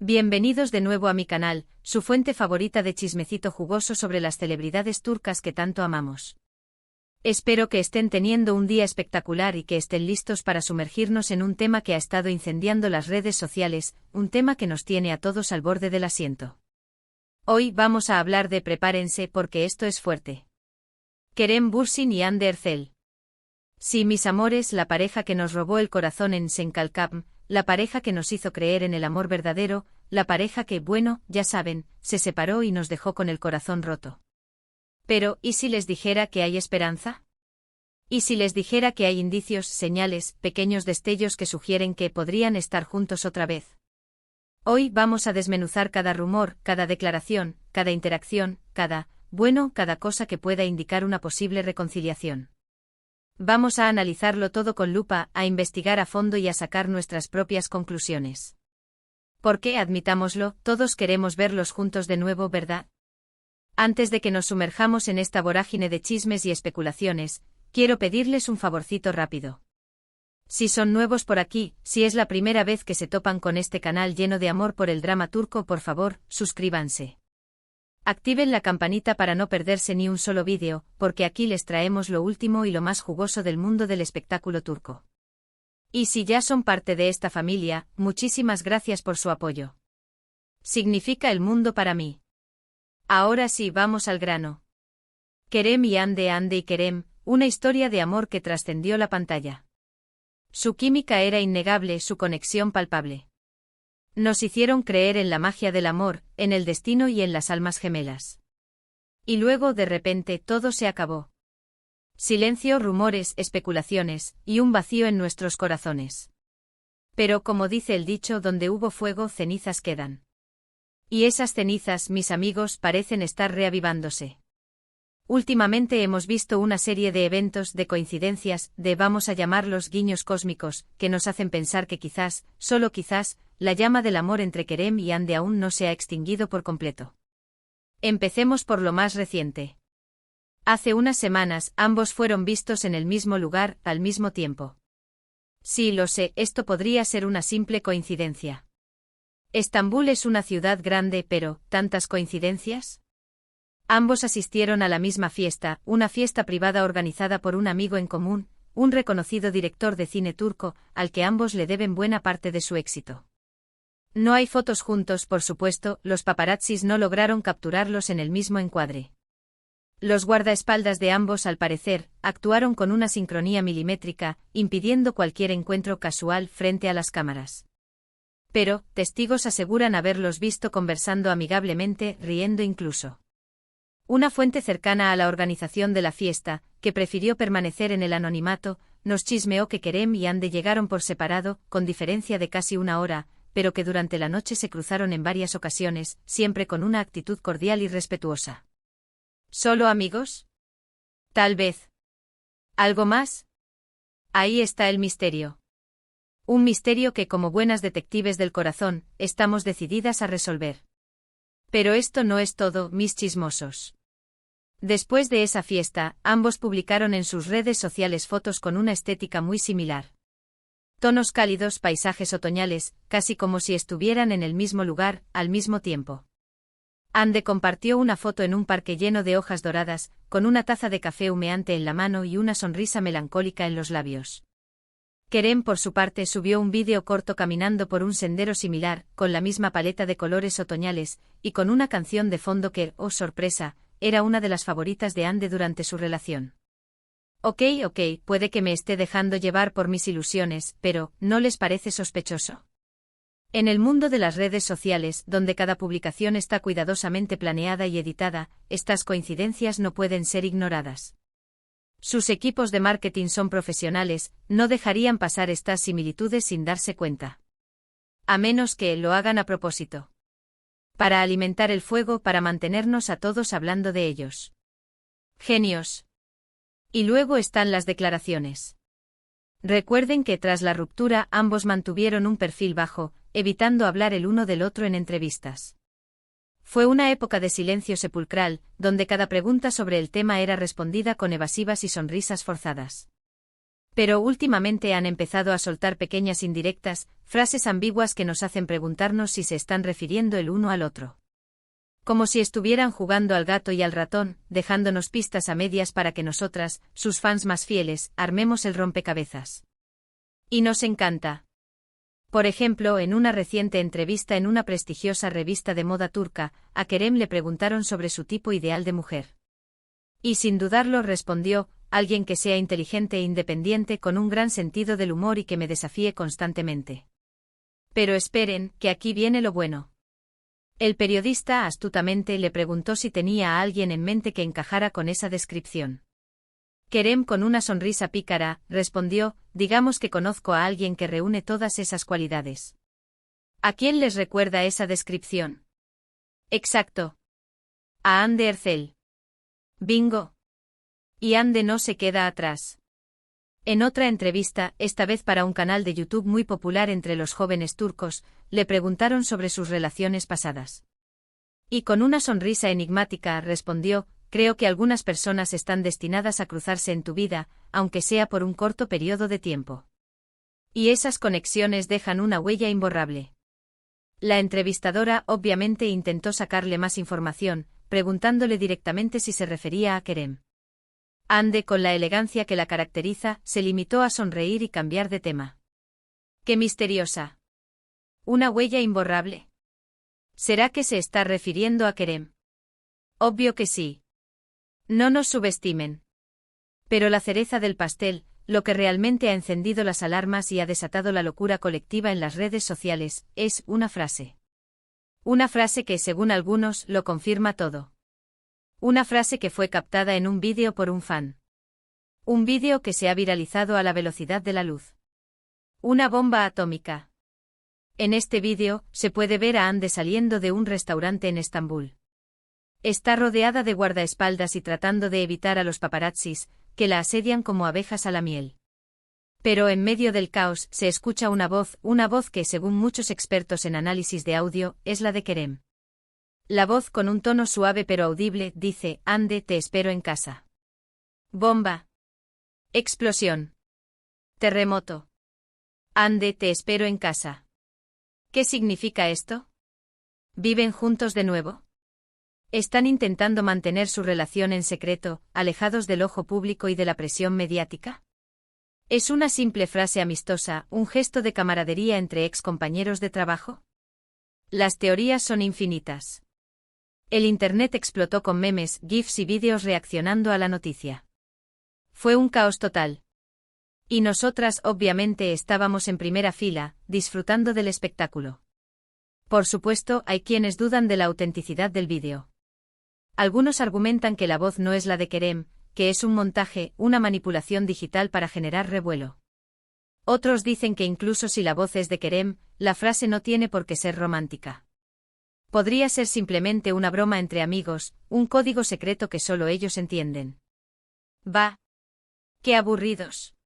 Bienvenidos de nuevo a mi canal, su fuente favorita de chismecito jugoso sobre las celebridades turcas que tanto amamos. Espero que estén teniendo un día espectacular y que estén listos para sumergirnos en un tema que ha estado incendiando las redes sociales, un tema que nos tiene a todos al borde del asiento. Hoy vamos a hablar de prepárense porque esto es fuerte. Kerem Bürsin y Hande Erçel. Sí, mis amores, la pareja que nos robó el corazón en Senkalkam, la pareja que nos hizo creer en el amor verdadero, la pareja que, bueno, ya saben, se separó y nos dejó con el corazón roto. Pero, ¿y si les dijera que hay esperanza? ¿Y si les dijera que hay indicios, señales, pequeños destellos que sugieren que podrían estar juntos otra vez? Hoy vamos a desmenuzar cada rumor, cada declaración, cada interacción, cada cosa que pueda indicar una posible reconciliación. Vamos a analizarlo todo con lupa, a investigar a fondo y a sacar nuestras propias conclusiones. Porque, admitámoslo, todos queremos verlos juntos de nuevo, ¿verdad? Antes de que nos sumerjamos en esta vorágine de chismes y especulaciones, quiero pedirles un favorcito rápido. Si son nuevos por aquí, si es la primera vez que se topan con este canal lleno de amor por el drama turco, por favor, suscríbanse. Activen la campanita para no perderse ni un solo vídeo, porque aquí les traemos lo último y lo más jugoso del mundo del espectáculo turco. Y si ya son parte de esta familia, muchísimas gracias por su apoyo. Significa el mundo para mí. Ahora sí, vamos al grano. Kerem y Hande y Kerem, una historia de amor que trascendió la pantalla. Su química era innegable, su conexión palpable. Nos hicieron creer en la magia del amor, en el destino y en las almas gemelas. Y luego, de repente, todo se acabó. Silencio, rumores, especulaciones, y un vacío en nuestros corazones. Pero como dice el dicho, donde hubo fuego, cenizas quedan. Y esas cenizas, mis amigos, parecen estar reavivándose. Últimamente hemos visto una serie de eventos, de coincidencias, vamos a llamarlos guiños cósmicos, que nos hacen pensar que quizás, solo quizás, la llama del amor entre Kerem y Hande aún no se ha extinguido por completo. Empecemos por lo más reciente. Hace unas semanas, ambos fueron vistos en el mismo lugar, al mismo tiempo. Sí, lo sé, esto podría ser una simple coincidencia. Estambul es una ciudad grande, pero, ¿tantas coincidencias? Ambos asistieron a la misma fiesta, una fiesta privada organizada por un amigo en común, un reconocido director de cine turco, al que ambos le deben buena parte de su éxito. No hay fotos juntos, por supuesto, los paparazzis no lograron capturarlos en el mismo encuadre. Los guardaespaldas de ambos, al parecer, actuaron con una sincronía milimétrica, impidiendo cualquier encuentro casual frente a las cámaras. Pero, testigos aseguran haberlos visto conversando amigablemente, riendo incluso. Una fuente cercana a la organización de la fiesta, que prefirió permanecer en el anonimato, nos chismeó que Kerem y Hande llegaron por separado, con diferencia de casi una hora, pero que durante la noche se cruzaron en varias ocasiones, siempre con una actitud cordial y respetuosa. ¿Solo amigos? Tal vez. ¿Algo más? Ahí está el misterio. Un misterio que, como buenas detectives del corazón, estamos decididas a resolver. Pero esto no es todo, mis chismosos. Después de esa fiesta, ambos publicaron en sus redes sociales fotos con una estética muy similar. Tonos cálidos, paisajes otoñales, casi como si estuvieran en el mismo lugar, al mismo tiempo. Hande compartió una foto en un parque lleno de hojas doradas, con una taza de café humeante en la mano y una sonrisa melancólica en los labios. Kerem, por su parte, subió un vídeo corto caminando por un sendero similar, con la misma paleta de colores otoñales, y con una canción de fondo que, oh sorpresa, era una de las favoritas de Hande durante su relación. Ok, puede que me esté dejando llevar por mis ilusiones, pero, ¿no les parece sospechoso? En el mundo de las redes sociales, donde cada publicación está cuidadosamente planeada y editada, estas coincidencias no pueden ser ignoradas. Sus equipos de marketing son profesionales, no dejarían pasar estas similitudes sin darse cuenta. A menos que lo hagan a propósito. Para alimentar el fuego, para mantenernos a todos hablando de ellos. Genios. Y luego están las declaraciones. Recuerden que tras la ruptura ambos mantuvieron un perfil bajo, evitando hablar el uno del otro en entrevistas. Fue una época de silencio sepulcral, donde cada pregunta sobre el tema era respondida con evasivas y sonrisas forzadas. Pero últimamente han empezado a soltar pequeñas indirectas, frases ambiguas que nos hacen preguntarnos si se están refiriendo el uno al otro. Como si estuvieran jugando al gato y al ratón, dejándonos pistas a medias para que nosotras, sus fans más fieles, armemos el rompecabezas. Y nos encanta. Por ejemplo, en una reciente entrevista en una prestigiosa revista de moda turca, a Kerem le preguntaron sobre su tipo ideal de mujer. Y sin dudarlo respondió: alguien que sea inteligente e independiente con un gran sentido del humor y que me desafíe constantemente. Pero esperen, que aquí viene lo bueno. El periodista astutamente le preguntó si tenía a alguien en mente que encajara con esa descripción. Kerem, con una sonrisa pícara, respondió: digamos que conozco a alguien que reúne todas esas cualidades. ¿A quién les recuerda esa descripción? Exacto. A Hande Erçel. Bingo. Y Hande no se queda atrás. En otra entrevista, esta vez para un canal de YouTube muy popular entre los jóvenes turcos, le preguntaron sobre sus relaciones pasadas. Y con una sonrisa enigmática respondió: creo que algunas personas están destinadas a cruzarse en tu vida, aunque sea por un corto periodo de tiempo. Y esas conexiones dejan una huella imborrable. La entrevistadora obviamente intentó sacarle más información, preguntándole directamente si se refería a Kerem. Hande, con la elegancia que la caracteriza, se limitó a sonreír y cambiar de tema. ¡Qué misteriosa! ¿Una huella imborrable? ¿Será que se está refiriendo a Kerem? Obvio que sí. No nos subestimen. Pero la cereza del pastel, lo que realmente ha encendido las alarmas y ha desatado la locura colectiva en las redes sociales, es una frase. Una frase que, según algunos, lo confirma todo. Una frase que fue captada en un vídeo por un fan. Un vídeo que se ha viralizado a la velocidad de la luz. Una bomba atómica. En este vídeo, se puede ver a Hande saliendo de un restaurante en Estambul. Está rodeada de guardaespaldas y tratando de evitar a los paparazzis, que la asedian como abejas a la miel. Pero en medio del caos, se escucha una voz que, según muchos expertos en análisis de audio, es la de Kerem. La voz, con un tono suave pero audible, dice: Hande, te espero en casa. Bomba. Explosión. Terremoto. Hande, te espero en casa. ¿Qué significa esto? ¿Viven juntos de nuevo? ¿Están intentando mantener su relación en secreto, alejados del ojo público y de la presión mediática? ¿Es una simple frase amistosa, un gesto de camaradería entre ex compañeros de trabajo? Las teorías son infinitas. El Internet explotó con memes, GIFs y vídeos reaccionando a la noticia. Fue un caos total. Y nosotras obviamente estábamos en primera fila, disfrutando del espectáculo. Por supuesto, hay quienes dudan de la autenticidad del vídeo. Algunos argumentan que la voz no es la de Kerem, que es un montaje, una manipulación digital para generar revuelo. Otros dicen que incluso si la voz es de Kerem, la frase no tiene por qué ser romántica. Podría ser simplemente una broma entre amigos, un código secreto que solo ellos entienden. Bah. ¡Qué aburridos!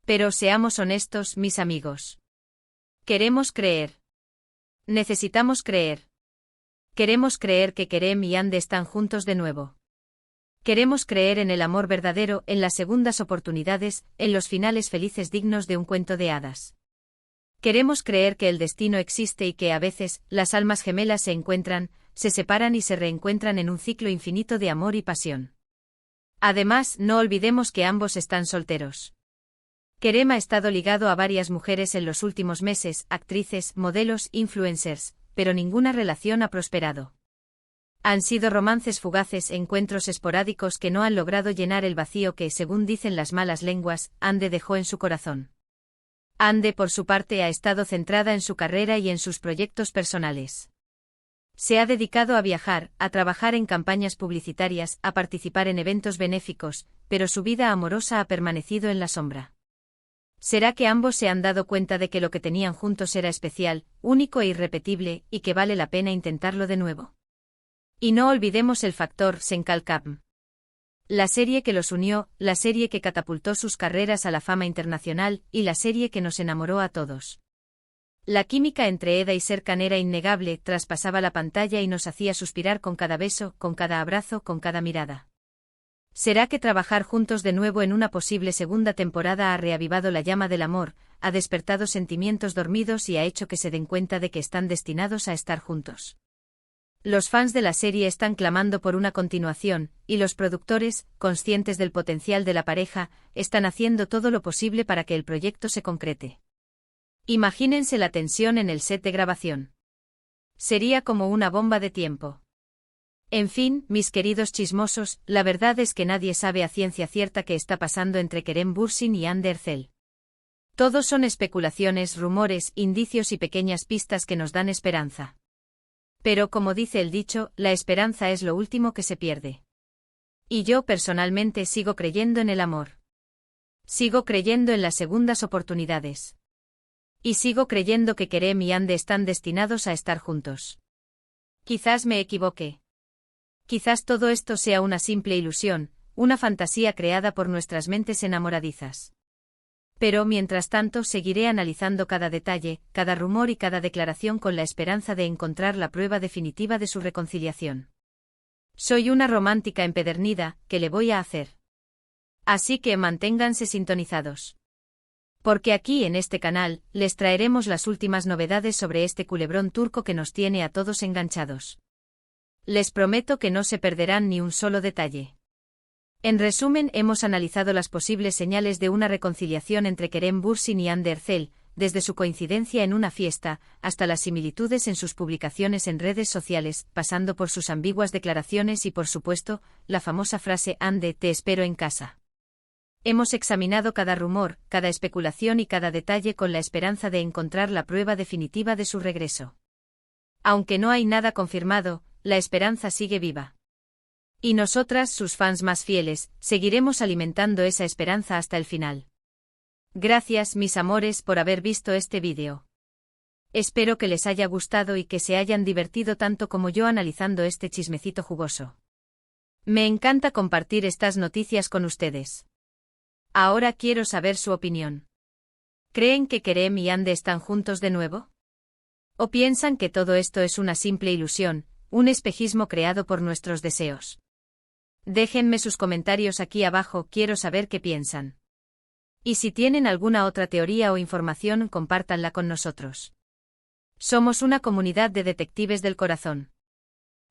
Pero seamos honestos, mis amigos. Queremos creer. Necesitamos creer. Queremos creer que Kerem y Hande están juntos de nuevo. Queremos creer en el amor verdadero, en las segundas oportunidades, en los finales felices dignos de un cuento de hadas. Queremos creer que el destino existe y que a veces, las almas gemelas se encuentran, se separan y se reencuentran en un ciclo infinito de amor y pasión. Además, no olvidemos que ambos están solteros. Kerem ha estado ligado a varias mujeres en los últimos meses, actrices, modelos, influencers, pero ninguna relación ha prosperado. Han sido romances fugaces, encuentros esporádicos que no han logrado llenar el vacío que, según dicen las malas lenguas, Hande dejó en su corazón. Hande, por su parte, ha estado centrada en su carrera y en sus proyectos personales. Se ha dedicado a viajar, a trabajar en campañas publicitarias, a participar en eventos benéficos, pero su vida amorosa ha permanecido en la sombra. ¿Será que ambos se han dado cuenta de que lo que tenían juntos era especial, único e irrepetible, y que vale la pena intentarlo de nuevo? Y no olvidemos el factor Senkalkam. La serie que los unió, la serie que catapultó sus carreras a la fama internacional, y la serie que nos enamoró a todos. La química entre Eda y Serkan era innegable, traspasaba la pantalla y nos hacía suspirar con cada beso, con cada abrazo, con cada mirada. ¿Será que trabajar juntos de nuevo en una posible segunda temporada ha reavivado la llama del amor, ha despertado sentimientos dormidos y ha hecho que se den cuenta de que están destinados a estar juntos? Los fans de la serie están clamando por una continuación, y los productores, conscientes del potencial de la pareja, están haciendo todo lo posible para que el proyecto se concrete. Imagínense la tensión en el set de grabación. Sería como una bomba de tiempo. En fin, mis queridos chismosos, la verdad es que nadie sabe a ciencia cierta qué está pasando entre Kerem Bürsin y Hande Erçel. Todos son especulaciones, rumores, indicios y pequeñas pistas que nos dan esperanza. Pero como dice el dicho, la esperanza es lo último que se pierde. Y yo personalmente sigo creyendo en el amor. Sigo creyendo en las segundas oportunidades. Y sigo creyendo que Kerem y Hande están destinados a estar juntos. Quizás me equivoque. Quizás todo esto sea una simple ilusión, una fantasía creada por nuestras mentes enamoradizas. Pero mientras tanto seguiré analizando cada detalle, cada rumor y cada declaración con la esperanza de encontrar la prueba definitiva de su reconciliación. Soy una romántica empedernida, ¿qué le voy a hacer? Así que manténganse sintonizados. Porque aquí en este canal, les traeremos las últimas novedades sobre este culebrón turco que nos tiene a todos enganchados. Les prometo que no se perderán ni un solo detalle. En resumen, hemos analizado las posibles señales de una reconciliación entre Kerem Bürsin y Hande Erçel, desde su coincidencia en una fiesta, hasta las similitudes en sus publicaciones en redes sociales, pasando por sus ambiguas declaraciones y por supuesto, la famosa frase Hande, te espero en casa. Hemos examinado cada rumor, cada especulación y cada detalle con la esperanza de encontrar la prueba definitiva de su regreso. Aunque no hay nada confirmado, la esperanza sigue viva. Y nosotras, sus fans más fieles, seguiremos alimentando esa esperanza hasta el final. Gracias, mis amores, por haber visto este vídeo. Espero que les haya gustado y que se hayan divertido tanto como yo analizando este chismecito jugoso. Me encanta compartir estas noticias con ustedes. Ahora quiero saber su opinión. ¿Creen que Kerem y Hande están juntos de nuevo? ¿O piensan que todo esto es una simple ilusión, un espejismo creado por nuestros deseos? Déjenme sus comentarios aquí abajo, quiero saber qué piensan. Y si tienen alguna otra teoría o información, compártanla con nosotros. Somos una comunidad de detectives del corazón.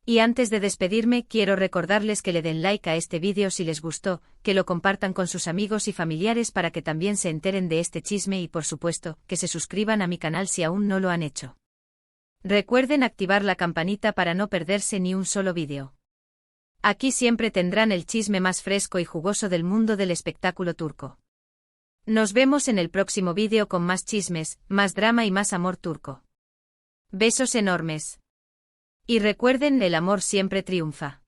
Y antes de despedirme, quiero recordarles que le den like a este vídeo si les gustó, que lo compartan con sus amigos y familiares para que también se enteren de este chisme y por supuesto, que se suscriban a mi canal si aún no lo han hecho. Recuerden activar la campanita para no perderse ni un solo vídeo. Aquí siempre tendrán el chisme más fresco y jugoso del mundo del espectáculo turco. Nos vemos en el próximo vídeo con más chismes, más drama y más amor turco. Besos enormes. Y recuerden, el amor siempre triunfa.